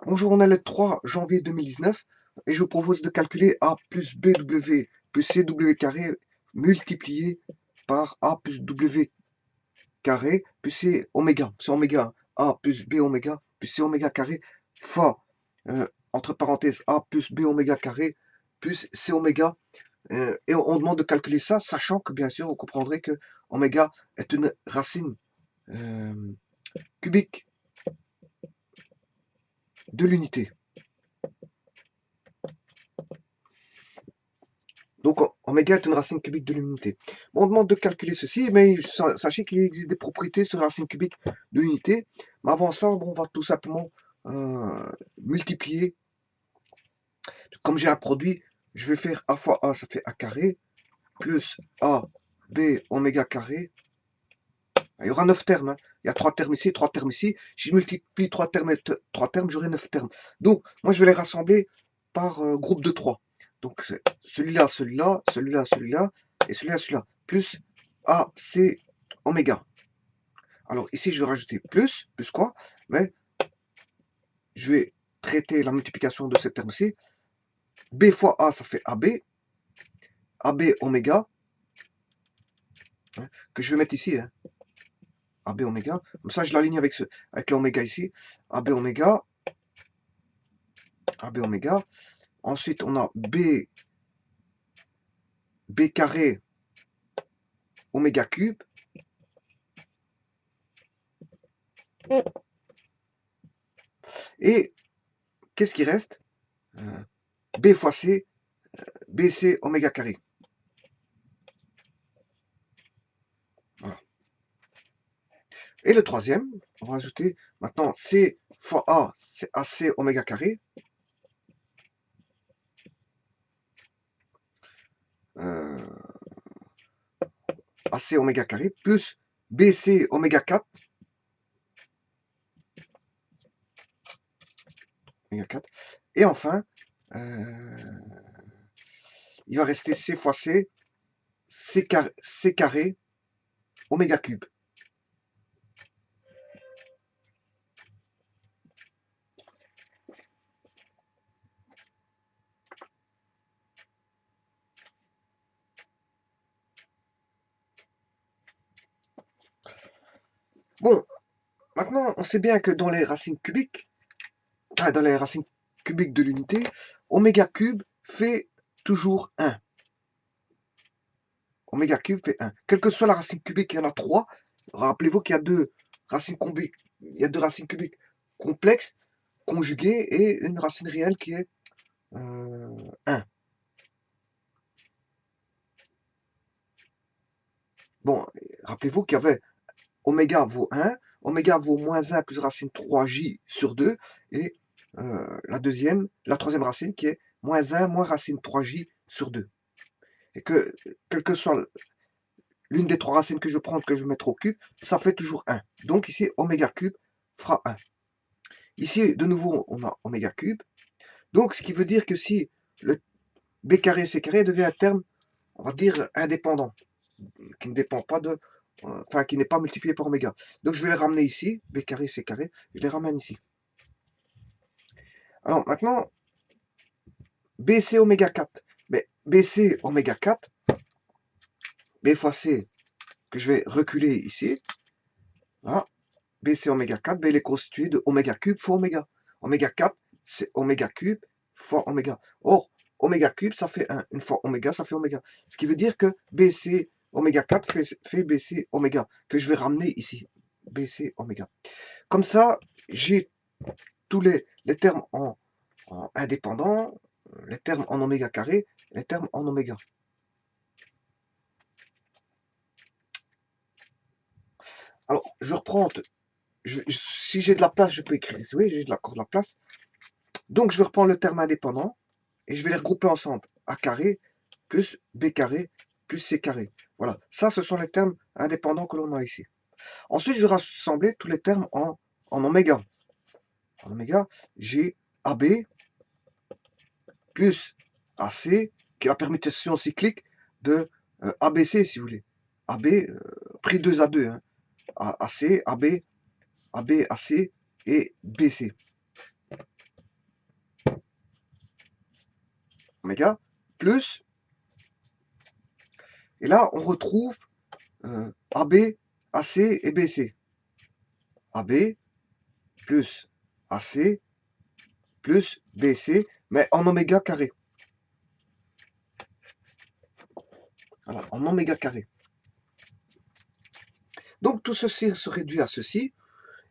Bonjour, on est le 3 janvier 2019 et je vous propose de calculer A plus BW plus CW carré multiplié par A plus W carré plus C oméga. C'est oméga. A plus B oméga plus C oméga carré fois, entre parenthèses, A plus B oméga carré plus C oméga. Et on demande de calculer ça, sachant que bien sûr, vous comprendrez que oméga est une racine cubique de l'unité. Donc, oméga est une racine cubique de l'unité. Bon, on demande de calculer ceci, mais sachez qu'il existe des propriétés sur la racine cubique de l'unité. Mais avant ça, bon, on va tout simplement multiplier. Comme j'ai un produit, je vais faire A fois A, ça fait A carré, plus A, B, oméga carré. Il y aura 9 termes. Hein. Il y a 3 termes ici, 3 termes ici. Si je multiplie 3 termes et 3 termes, j'aurai 9 termes. Donc, moi, je vais les rassembler par groupe de 3. Donc, celui-là, celui-là, celui-là, celui-là, et celui-là, celui-là. Plus A, C, oméga. Alors, ici, je vais rajouter plus quoi? Mais je vais traiter la multiplication de ces termes-ci. B fois A, ça fait AB. AB oméga. Hein, que je vais mettre ici. Hein. AB oméga. Comme ça, je l'aligne avec l'oméga ici. AB oméga. AB oméga. Ensuite, on a B carré oméga cube. Et qu'est-ce qui reste? B fois C, BC oméga carré. Voilà. Et le troisième, on va ajouter maintenant C fois A, c'est AC oméga carré. AC oméga carré plus BC oméga 4. Oméga 4. Et enfin, il va rester C fois C, C carré oméga cube. Bon, maintenant, on sait bien que dans les racines cubiques, dans les racines cubiques de l'unité, oméga cube fait toujours 1. Oméga cube fait 1. Quelle que soit la racine cubique, il y en a 3. Rappelez-vous qu'il y a deux racines cubiques. Il y a deux racines cubiques complexes, conjuguées, et une racine réelle qui est 1. Bon, rappelez-vous qu'il y avait oméga vaut 1, oméga vaut moins 1 plus racine 3j sur 2, et la troisième racine qui est moins 1 moins racine 3j sur 2. Et que, quelle que soit l'une des trois racines que je prends, que je vais mettre au cube, ça fait toujours 1. Donc ici, oméga cube fera 1. Ici, de nouveau, on a oméga cube. Donc, ce qui veut dire que si le b carré c carré devient un terme, on va dire, indépendant, qui ne dépend pas de... Enfin, qui n'est pas multiplié par oméga. Donc, je vais les ramener ici, b carré c carré, je les ramène ici. Alors, maintenant, BC oméga 4. Mais BC oméga 4, B fois C, que je vais reculer ici, voilà, BC oméga 4, ben, il est constitué de oméga cube fois oméga. Oméga 4, c'est oméga cube fois oméga. Or, oméga cube, ça fait 1. Une fois oméga, ça fait oméga. Ce qui veut dire que BC oméga 4 fait BC oméga, que je vais ramener ici. BC oméga. Comme ça, j'ai tous les termes en indépendant, les termes en oméga carré, les termes en oméga. Alors, je reprends, si j'ai de la place, je peux écrire. Oui, j'ai encore de la place. Donc, je vais reprendre le terme indépendant et je vais les regrouper ensemble. A carré plus B carré plus C carré. Voilà, ça, ce sont les termes indépendants que l'on a ici. Ensuite, je vais rassembler tous les termes en oméga. En oméga, j'ai AB plus AC, qui est la permutation cyclique de ABC, si vous voulez. AB, pris 2 à 2. Hein. AC, AB, AB, AC et BC. oméga, plus, et là, on retrouve AB, AC et BC. AB plus AC plus BC, mais en oméga carré. Voilà, en oméga carré. Donc tout ceci se réduit à ceci,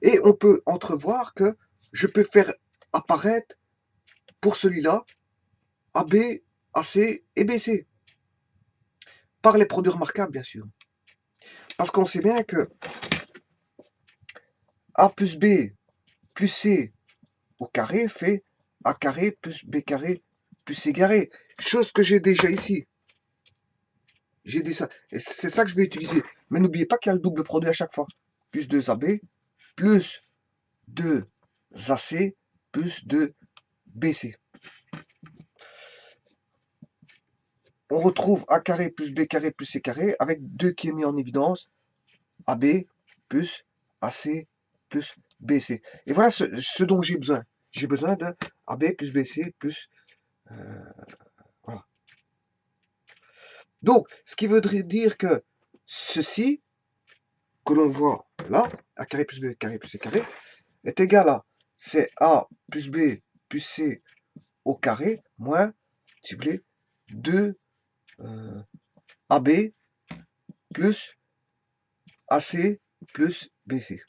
et on peut entrevoir que je peux faire apparaître pour celui-là AB, AC et BC, par les produits remarquables bien sûr. Parce qu'on sait bien que A plus B plus C au carré fait A carré plus B carré plus C carré, chose que j'ai déjà ici. J'ai dit ça, et c'est ça que je vais utiliser. Mais n'oubliez pas qu'il y a le double produit à chaque fois. Plus 2AB, plus 2AC, plus 2BC. On retrouve A carré plus B carré plus C carré, avec 2 qui est mis en évidence, AB plus AC plus BC. Et voilà ce dont j'ai besoin. J'ai besoin de AB plus BC plus... voilà. Donc, ce qui voudrait dire que ceci, que l'on voit là, A carré plus B carré plus C carré, est égal à, c'est A plus B plus C au carré, moins, si vous voulez, 2 AB plus AC plus BC.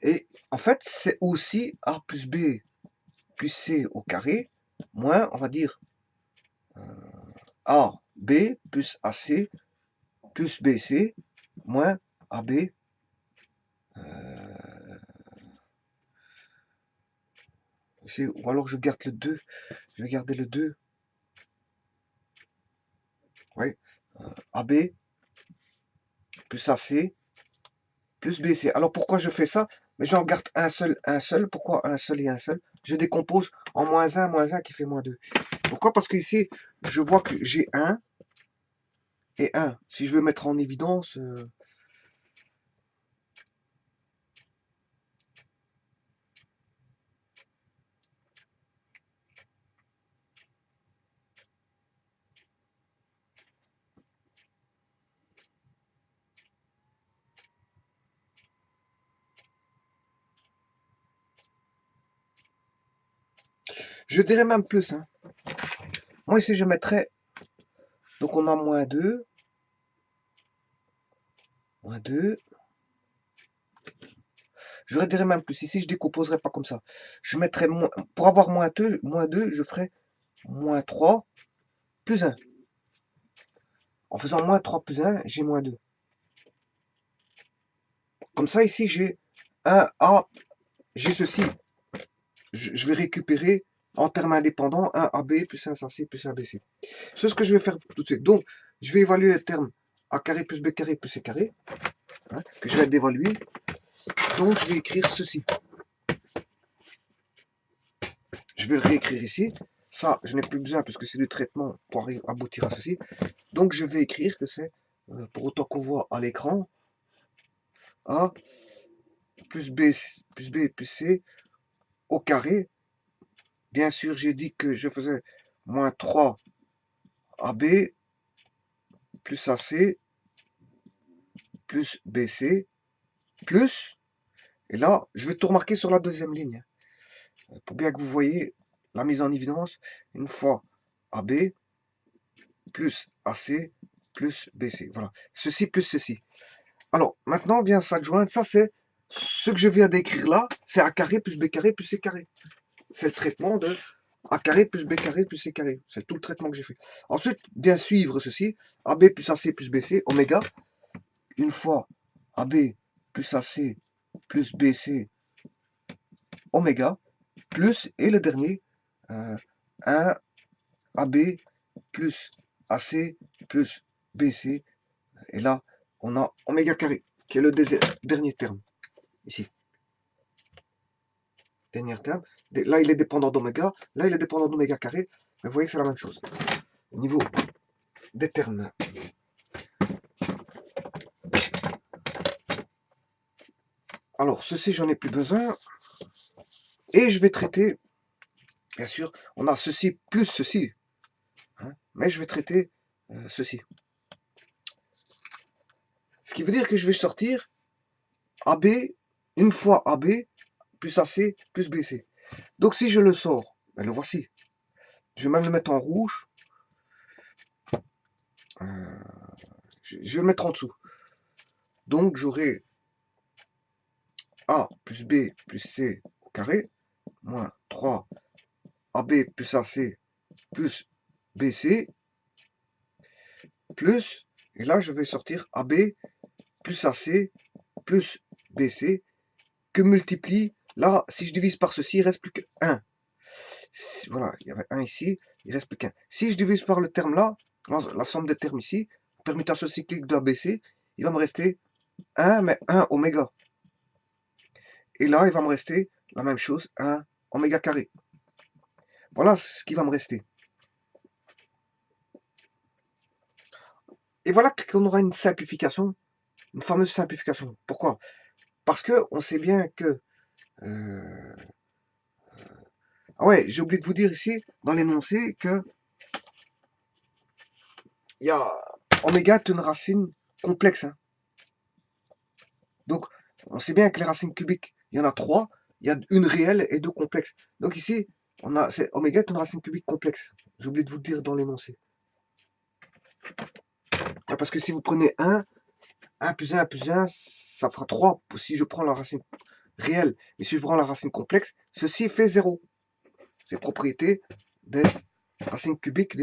Et en fait, c'est aussi A plus B plus C au carré, moins, on va dire, AB plus AC plus BC, moins AB. Ou alors je garde le 2. Je vais garder le 2. Oui. AB plus AC plus BC. Alors pourquoi je fais ça? Mais j'en garde un seul. Pourquoi un seul et un seul? Je décompose en moins 1 qui fait moins 2. Pourquoi? Parce que ici, je vois que j'ai 1 et 1. Si je veux mettre en évidence... je dirais même plus. Hein. Moi ici, je mettrais... Donc on a moins 2. Moins 2. Je dirais même plus. Ici, je décomposerais pas comme ça. Je mettrais moins... Pour avoir moins 2, je ferais moins 3 plus 1. En faisant moins 3 plus 1, j'ai moins 2. Comme ça, ici, j'ai un A. J'ai ceci. Je vais récupérer en termes indépendants un AB plus un AC plus un ABC. C'est ce que je vais faire tout de suite. Donc, je vais évaluer le terme A carré plus B carré plus C carré, hein, que je vais d'évaluer. Donc, je vais écrire ceci. Je vais le réécrire ici. Ça, je n'ai plus besoin puisque c'est du traitement pour aboutir à ceci. Donc, je vais écrire que c'est, pour autant qu'on voit à l'écran, A plus B plus C au carré. Bien sûr, j'ai dit que je faisais moins 3 AB plus AC plus BC plus, et là, je vais tout remarquer sur la deuxième ligne, pour bien que vous voyez la mise en évidence, une fois AB plus AC plus BC. Voilà, ceci plus ceci. Alors, maintenant vient s'adjoindre, ça c'est ce que je viens d'écrire là, c'est A carré plus B carré plus C carré. C'est le traitement de A carré plus B carré plus C carré. C'est tout le traitement que j'ai fait. Ensuite, vient suivre ceci, AB plus AC plus BC, oméga, une fois AB plus AC plus BC, oméga, plus, et le dernier, 1 AB plus AC plus BC, et là, on a oméga carré, qui est le dernier terme, ici. Dernier terme. Là, il est dépendant d'oméga, là, il est dépendant d'oméga carré, mais vous voyez que c'est la même chose. Au niveau des termes. Alors, ceci, j'en ai plus besoin. Et je vais traiter, bien sûr, on a ceci plus ceci. Hein, mais je vais traiter ceci. Ce qui veut dire que je vais sortir AB, une fois AB, plus AC, plus BC. Donc si je le sors, ben le voici. Je vais même le mettre en rouge. Je vais le mettre en dessous. Donc j'aurai A plus B plus C au carré, moins 3 AB plus AC plus BC, plus, et là je vais sortir AB plus AC plus BC, que multiplie, là si je divise par ceci, il ne reste plus que 1. Voilà, il y avait 1 ici, il ne reste plus qu'un. Si je divise par le terme là, la somme des termes ici, permutation cyclique de ABC, il va me rester 1, mais 1 oméga. Et là, il va me rester la même chose, 1 oméga carré. Voilà ce qui va me rester. Et voilà qu'on aura une simplification, une fameuse simplification. Pourquoi? Parce que on sait bien que... Ah ouais, j'ai oublié de vous dire ici, dans l'énoncé, que il y a oméga est une racine complexe. Hein. Donc, on sait bien que les racines cubiques, il y en a 3. Il y a une réelle et 2 complexes. Donc ici, oméga est une racine cubique complexe. J'ai oublié de vous le dire dans l'énoncé. Parce que si vous prenez 1 plus 1 plus 1, ça fera 3 si je prends la racine réelle. Mais si je prends la racine complexe, ceci fait 0. C'est propriété des racines cubiques,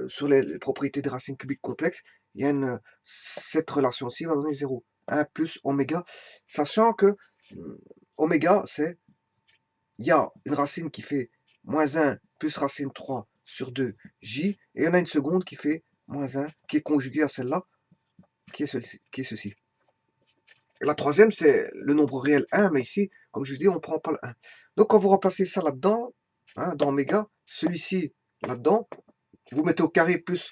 sur les propriétés des racines cubiques complexes, il y a cette relation-ci va donner 0. 1 plus oméga, sachant que oméga, c'est, il y a une racine qui fait moins 1 plus racine 3 sur 2 j, et on a une seconde qui fait moins 1, qui est conjuguée à celle-là, qui est ceci. Et la troisième, c'est le nombre réel 1, mais ici, comme je vous dis, on ne prend pas le 1. Donc, quand vous remplacez ça là-dedans, hein, dans oméga, celui-ci là-dedans, vous mettez au carré plus,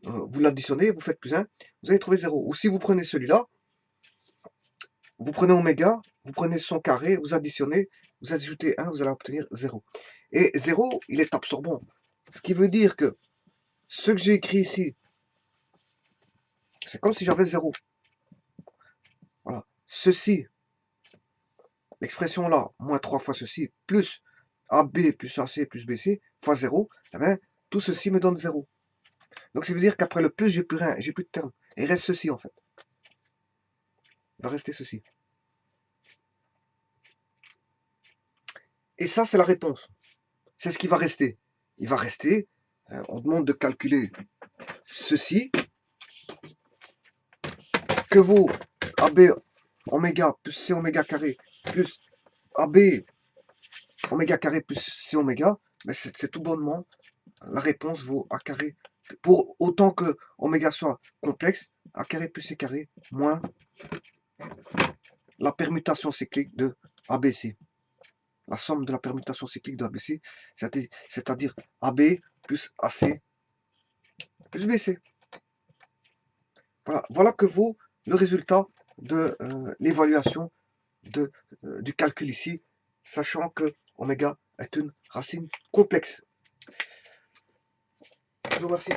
vous l'additionnez, vous faites plus 1, vous allez trouver 0. Ou si vous prenez celui-là, vous prenez oméga, vous prenez son carré, vous additionnez, vous ajoutez 1, vous allez obtenir 0. Et 0, il est absorbant. Ce qui veut dire que ce que j'ai écrit ici, c'est comme si j'avais 0. Voilà. Ceci, l'expression là, moins 3 fois ceci, plus AB plus AC plus BC, fois 0, eh bien, tout ceci me donne 0. Donc ça veut dire qu'après le plus, j'ai plus rien, j'ai plus de terme. Et il reste ceci en fait. Il va rester ceci. Et ça, c'est la réponse. C'est ce qui va rester. Il va rester, on demande de calculer ceci, que vaut AB oméga plus C oméga carré plus AB oméga carré plus C oméga, mais c'est tout bonnement, la réponse vaut A carré, pour autant que oméga soit complexe, A carré plus C carré moins la permutation cyclique de ABC. La somme de la permutation cyclique de ABC, c'est-à-dire AB plus AC plus BC. Voilà que vaut le résultat de l'évaluation du calcul ici, sachant que oméga est une racine complexe. Je vous remercie.